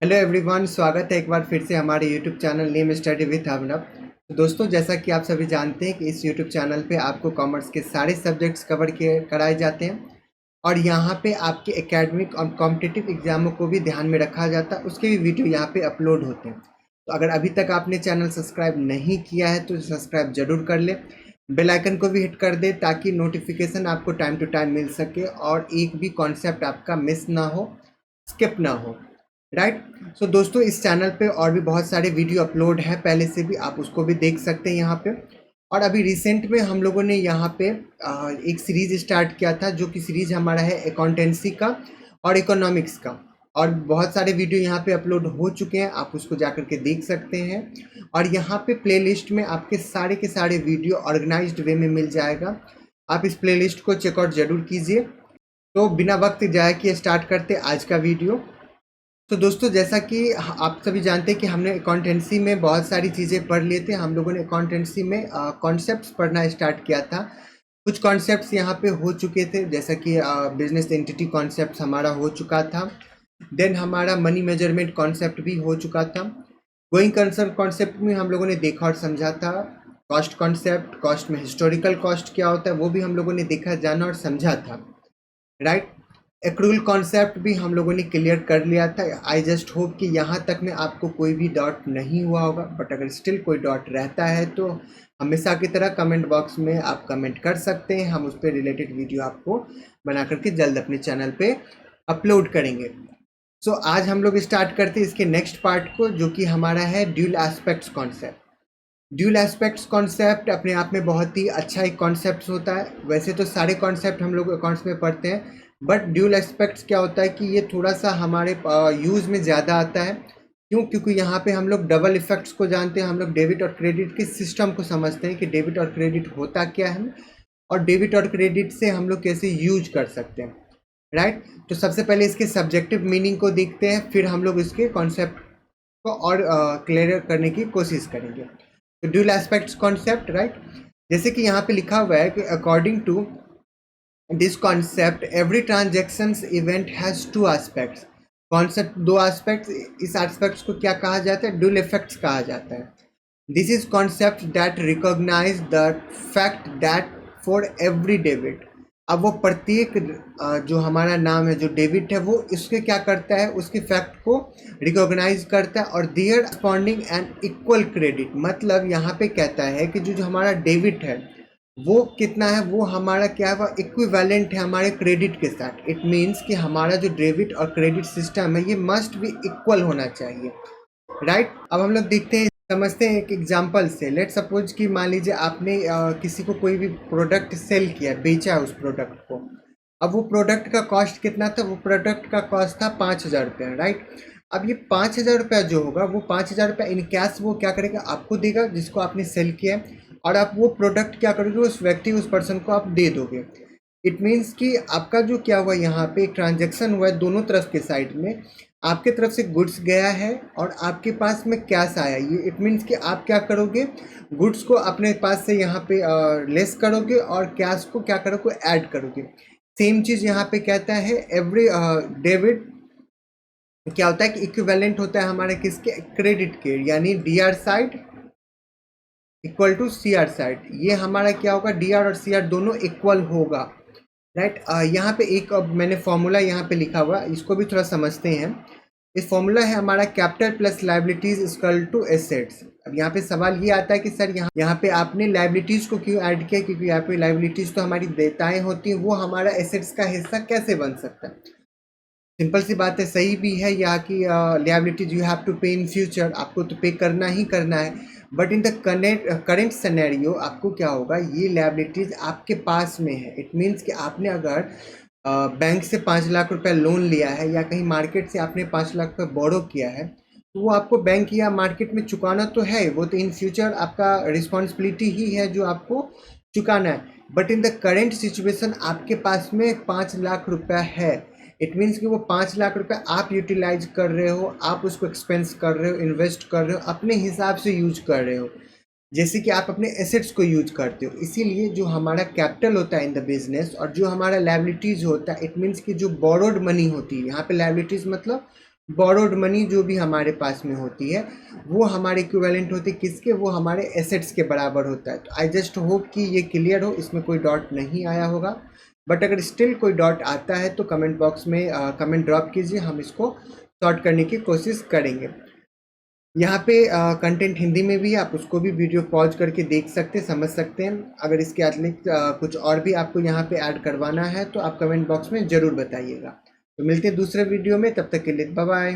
Hello everyone, स्वागत है एक बार फिर से हमारे YouTube channel name study with Abhinav. तो दोस्तों, जैसा कि आप सभी जानते हैं कि इस यूट्यूब चैनल पे आपको कॉमर्स के सारे सब्जेक्ट्स कवर किए कराए जाते हैं और यहाँ पे आपके एकेडमिक और कॉम्पिटिटिव एग्जामों को भी ध्यान में रखा जाता है। उसके भी वीडियो यहाँ पे अपलोड होते हैं। तो अगर अभी तक आपने चैनल सब्सक्राइब नहीं किया है तो सब्सक्राइब जरूर कर ले, बेल आइकन को भी हिट कर दे ताकि नोटिफिकेशन आपको टाइम टू टाइम मिल सके और एक भी कॉन्सेप्ट आपका मिस ना हो, स्किप ना हो। राइट। सो दोस्तों, इस चैनल पे और भी बहुत सारे वीडियो अपलोड है पहले से भी, आप उसको भी देख सकते हैं यहाँ पे। और अभी रिसेंट में हम लोगों ने यहाँ पे एक सीरीज स्टार्ट किया था जो कि सीरीज हमारा है अकाउंटेंसी का और इकोनॉमिक्स का, और बहुत सारे वीडियो यहाँ पे अपलोड हो चुके हैं, आप उसको जाकर के देख सकते हैं। और यहाँ पे प्लेलिस्ट में आपके सारे के सारे वीडियो ऑर्गेनाइज्ड वे में मिल जाएगा, आप इस प्लेलिस्ट को चेकआउट जरूर कीजिए। तो बिना वक्त जाए किए स्टार्ट करते आज का वीडियो। तो दोस्तों, जैसा कि आप सभी जानते हैं कि हमने अकाउंटेंसी में बहुत सारी चीज़ें पढ़ लिए थे। हम लोगों ने अकाउंटेंसी में कॉन्सेप्ट्स पढ़ना स्टार्ट किया था। कुछ कॉन्सेप्ट्स यहाँ पे हो चुके थे, जैसा कि बिजनेस एंटिटी कॉन्सेप्ट हमारा हो चुका था। देन हमारा मनी मेजरमेंट कॉन्सेप्ट भी हो चुका था। गोइंग कंसर्न कॉन्सेप्ट में हम लोगों ने देखा और समझा था। कॉस्ट कॉन्सेप्ट, कॉस्ट में हिस्टोरिकल कॉस्ट क्या होता है वो भी हम लोगों ने देखा, जाना और समझा था। राइट। एक्रूल कॉन्सेप्ट भी हम लोगों ने क्लियर कर लिया था। आई जस्ट होप कि यहाँ तक में आपको कोई भी डॉट नहीं हुआ होगा, बट अगर स्टिल कोई डॉट रहता है तो हमेशा की तरह कमेंट बॉक्स में आप कमेंट कर सकते हैं। हम उस पर रिलेटेड वीडियो आपको बना करके जल्द अपने चैनल पे अपलोड करेंगे। सो आज हम लोग स्टार्ट करते हैं इसके नेक्स्ट पार्ट को, जो कि हमारा है dual aspects concept. Dual aspects concept अपने आप में बहुत ही अच्छा एक कॉन्सेप्ट होता है। वैसे तो सारे कॉन्सेप्ट हम लोग अकाउंट्स में पढ़ते हैं, बट ड्यूल एस्पेक्ट्स क्या होता है कि ये थोड़ा सा हमारे यूज़ में ज़्यादा आता है। क्यों? क्योंकि यहाँ पे हम लोग डबल इफेक्ट्स को जानते हैं, हम लोग डेबिट और क्रेडिट के सिस्टम को समझते हैं कि डेबिट और क्रेडिट होता क्या है और डेबिट और क्रेडिट से हम लोग कैसे यूज कर सकते हैं। राइट। तो सबसे पहले इसके सब्जेक्टिव मीनिंग को देखते हैं, फिर हम लोग इसके कॉन्सेप्ट को और क्लियर करने की कोशिश करेंगे। तो ड्यूल एस्पेक्ट्स कॉन्सेप्ट, राइट, जैसे कि यहाँ पे लिखा हुआ है कि according to this concept every transactions event has two aspects. Concept दो एस्पेक्ट्स, इस एस्पेक्ट्स को क्या कहा जाता है? ड्यूल इफेक्ट्स कहा जाता है। This is concept that recognise the fact that for every debit. अब वो प्रत्येक जो हमारा नाम है, जो डेबिट है, वो इसके क्या करता है, उसके फैक्ट को रिकॉग्नाइज करता है और their responding and equal credit. मतलब यहाँ पे कहता है कि जो जो हमारा डेबिट है वो कितना है, वो हमारा क्या है, वो इक्विवेलेंट है हमारे क्रेडिट के साथ। इट मीन्स कि हमारा जो डेबिट और क्रेडिट सिस्टम है ये मस्ट भी इक्वल होना चाहिए। राइट। अब हम लोग देखते हैं, समझते हैं एक एग्जांपल से। लेट सपोज कि मान लीजिए आपने किसी को कोई भी प्रोडक्ट सेल किया, बेचा उस प्रोडक्ट को। अब वो प्रोडक्ट का कॉस्ट कितना था? वो प्रोडक्ट का कॉस्ट था 5,000 रुपया। राइट। अब ये 5,000 रुपया जो होगा, वो 5,000 रुपया इन कैश वो क्या करेगा, आपको देगा जिसको आपने सेल किया है, और आप वो प्रोडक्ट क्या करोगे, उस व्यक्ति, उस पर्सन को आप दे दोगे। इट मीन्स कि आपका जो क्या हुआ, यहाँ पे एक ट्रांजेक्शन हुआ है दोनों तरफ के साइड में। आपके तरफ से गुड्स गया है और आपके पास में कैश आया। ये इट मीन्स कि आप क्या करोगे, गुड्स को अपने पास से यहाँ पे लेस करोगे और कैश को क्या करोगे, ऐड करोगे। सेम चीज़ यहाँ पे कहता है, एवरी डेबिट क्या होता है कि इक्विवेलेंट होता है हमारे किसके, क्रेडिट के, यानी D R side equal to C R side. ये हमारा क्या होगा, डी आर और सी आर दोनों इक्वल होगा। राइट। यहाँ पे एक मैंने फॉर्मूला यहाँ पे लिखा हुआ, इसको भी थोड़ा समझते हैं। इस फॉर्मूला है हमारा capital plus liabilities equal to assets. अब यहाँ पे सवाल ये आता है कि सर यहाँ पे आपने लाइबिलिटीज को क्यों ऐड किया? क्योंकि यहाँ पे लाइबिलिटीज तो हमारी देयताएं होती हैं, वो हमारा एसेट्स का हिस्सा कैसे बन सकता है? सिंपल सी बात है, सही भी है यहाँ की लायबिलिटीज यू हैव टू पे इन फ्यूचर, आपको तो पे करना ही करना है। But in the current scenario आपको क्या होगा, ये लायबिलिटीज आपके पास में है। इट मीन्स कि आपने अगर बैंक से 5 लाख रुपया लोन लिया है या कहीं मार्केट से आपने 5 लाख रुपया बोरो किया है, तो वो आपको बैंक या मार्केट में चुकाना तो है, वो तो इन फ्यूचर आपका रिस्पॉन्सिबिलिटी ही है जो आपको चुकाना है। But in the current situation आपके पास में 5 लाख रुपया है। इट मीन्स कि वो 5 लाख रुपए आप यूटिलाइज कर रहे हो, आप उसको एक्सपेंस कर रहे हो, इन्वेस्ट कर रहे हो, अपने हिसाब से यूज कर रहे हो, जैसे कि आप अपने एसेट्स को यूज करते हो। इसीलिए जो हमारा कैपिटल होता है इन द बिजनेस और जो हमारा लायबिलिटीज होता है, इट मीन्स कि जो बोरोड मनी होती है, यहाँ पे लायबिलिटीज मतलब बोरोड मनी जो भी हमारे पास में होती है वो हमारे इक्विवेलेंट होती है किसके, वो हमारे एसेट्स के बराबर होता है। तो आई जस्ट होप कि ये क्लियर हो, इसमें कोई डॉट नहीं आया होगा। बट अगर स्टिल कोई डॉट आता है तो कमेंट बॉक्स में कमेंट ड्रॉप कीजिए, हम इसको सॉर्ट करने की कोशिश करेंगे। यहाँ पे कंटेंट हिंदी में भी है, आप उसको भी वीडियो पॉज करके देख सकते हैं, समझ सकते हैं। अगर इसके अतिरिक्त कुछ और भी आपको यहाँ पे ऐड करवाना है तो आप कमेंट बॉक्स में ज़रूर बताइएगा। तो मिलते हैं दूसरे वीडियो में, तब तक के लिए बाय बाय।